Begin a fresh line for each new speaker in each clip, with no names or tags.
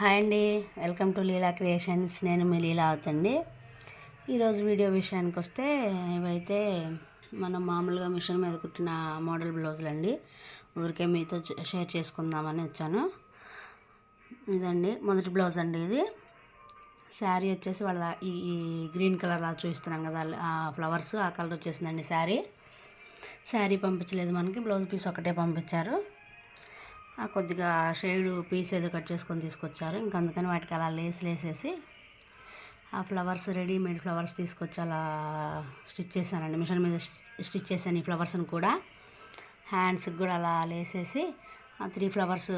Hi అండి, welcome to Leela creations. నేను మీ లీలా అవుతండి. ఈరోజు వీడియో విషయానికి వస్తే ఇవైతే మనం మామూలుగా మిషన్ మీద కుట్టిన మోడల్ బ్లౌజులు అండి. ఊరికే మీతో షేర్ చేసుకుందామని వచ్చాను. ఇదండి మొదటి బ్లౌజ్ అండి. ఇది శారీ వచ్చేసి వాళ్ళ ఈ గ్రీన్ కలర్ లా చూపిస్తున్నాం కదా, ఆ ఫ్లవర్స్ ఆ కలర్ వచ్చేసిందండి. శారీ పంపించలేదు మనకి, బ్లౌజ్ పీస్ ఒకటే పంపించారు. కొద్దిగా షేడ్ పీస్ ఏదో కట్ చేసుకొని తీసుకొచ్చారు. ఇంక అందుకని వాటికి అలా లేసేసి ఆ ఫ్లవర్స్ రెడీమేడ్ ఫ్లవర్స్ తీసుకొచ్చి అలా స్టిచ్ చేశానండి. మిషన్ మీద స్టిచ్ చేశాను ఈ ఫ్లవర్స్ని కూడా. హ్యాండ్స్కి కూడా అలా లేసేసి 3 ఫ్లవర్స్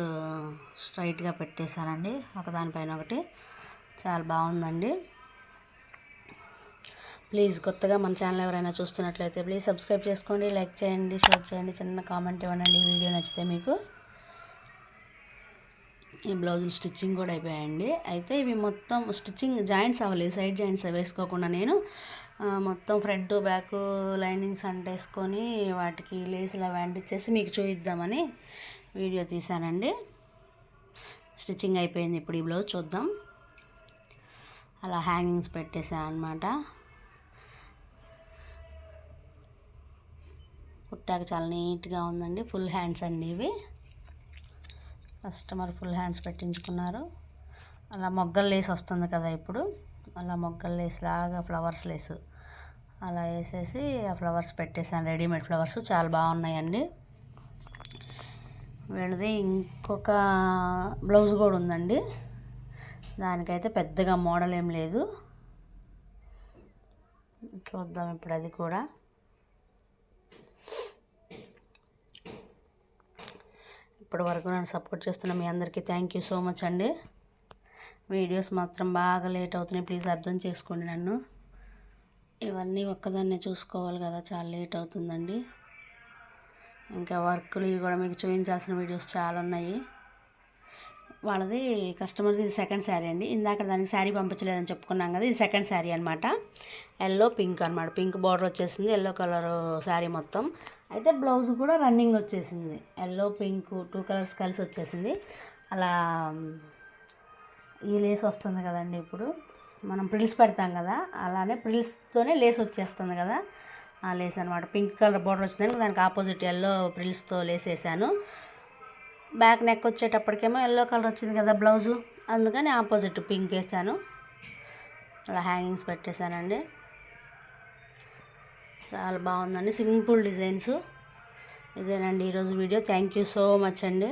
స్ట్రైట్గా పెట్టేశానండి, ఒకదానిపైన ఒకటి. చాలా బాగుందండి. ప్లీజ్ కొత్తగా మన ఛానల్ ఎవరైనా చూస్తున్నట్లయితే ప్లీజ్ సబ్స్క్రైబ్ చేసుకోండి, లైక్ చేయండి, షేర్ చేయండి, చిన్న కామెంట్ ఇవ్వండి. ఈ వీడియో నచ్చితే మీకు. ఈ బ్లౌజులు స్టిచ్చింగ్ కూడా అయిపోయాయండి. అయితే ఇవి మొత్తం స్టిచ్చింగ్ జాయింట్స్ అవ్వలేదు, సైడ్ జాయింట్స్ వేసుకోకుండా నేను మొత్తం ఫ్రంట్ బ్యాక్ లైనింగ్స్ అంటేసుకొని వాటికి లేసులు అవి అంటించేసి మీకు చూపిద్దామని వీడియో తీశానండి. స్టిచ్చింగ్ అయిపోయింది. ఇప్పుడు ఈ బ్లౌజ్ చూద్దాం. అలా హ్యాంగింగ్స్ పెట్టేసాను అనమాట. కుట్టాక చాలా నీట్గా ఉందండి. ఫుల్ హ్యాండ్స్ అండి ఇవి. కస్టమర్ ఫుల్ హ్యాండ్స్ పెట్టించుకున్నారు. అలా మొగ్గల లేస్ వస్తుంది కదా ఇప్పుడు, అలా మొగ్గల లేస్ లాగా ఫ్లవర్స్ లేసు అలా వేసేసి ఆ ఫ్లవర్స్ పెట్టేసాను. రెడీమేడ్ ఫ్లవర్స్ చాలా బాగున్నాయండి. వీళ్ళది ఇంకొక బ్లౌజ్ కూడా ఉందండి. దానికైతే పెద్దగా మోడల్ ఏం లేదు. చూద్దాం ఇప్పుడు అది కూడా. ఇప్పటి వరకు నన్ను సపోర్ట్ చేస్తున్న మీ అందరికీ థ్యాంక్ యూ సో మచ్ అండి. వీడియోస్ మాత్రం బాగా లేట్ అవుతున్నాయి, ప్లీజ్ అర్థం చేసుకోండి నన్ను. ఇవన్నీ ఒక్కదాన్నే చూసుకోవాలి కదా, చాలా లేట్ అవుతుందండి. ఇంకా వర్క్లు కూడా మీకు చూపించాల్సిన వీడియోస్ చాలా ఉన్నాయి. వాళ్ళది కస్టమర్ది ఇది సెకండ్ శారీ అండి. ఇందాక దానికి శారీ పంపించలేదని చెప్పుకున్నాం కదా, ఇది సెకండ్ శారీ అనమాట. ఎల్లో పింక్ అనమాట. పింక్ బార్డర్ వచ్చేసింది, ఎల్లో కలర్ శారీ మొత్తం. అయితే బ్లౌజ్ కూడా రన్నింగ్ వచ్చేసింది. ఎల్లో పింక్ 2 కలర్స్ కలిసి వచ్చేసింది. అలా ఈ లేస్ వస్తుంది కదండి, ఇప్పుడు మనం ప్రిల్స్ పెడతాం కదా, అలానే ప్రిల్స్తోనే లేస్ వచ్చేస్తుంది కదా, ఆ లేస్ అనమాట. పింక్ కలర్ బార్డర్ వచ్చిందని దానికి ఆపోజిట్ ఎల్లో ప్రిల్స్తో లేస్ వేసాను. బ్యాక్ నెక్ వచ్చేటప్పటికేమో ఎల్లో కలర్ వచ్చింది కదా బ్లౌజు, అందుకని ఆపోజిట్ పింక్ వేసాను. అలా హ్యాంగింగ్స్ పెట్టేశానండి. చాలా బాగుందండి. Simple designs. ఇదేనండి ఈరోజు video. Thank you so much అండి.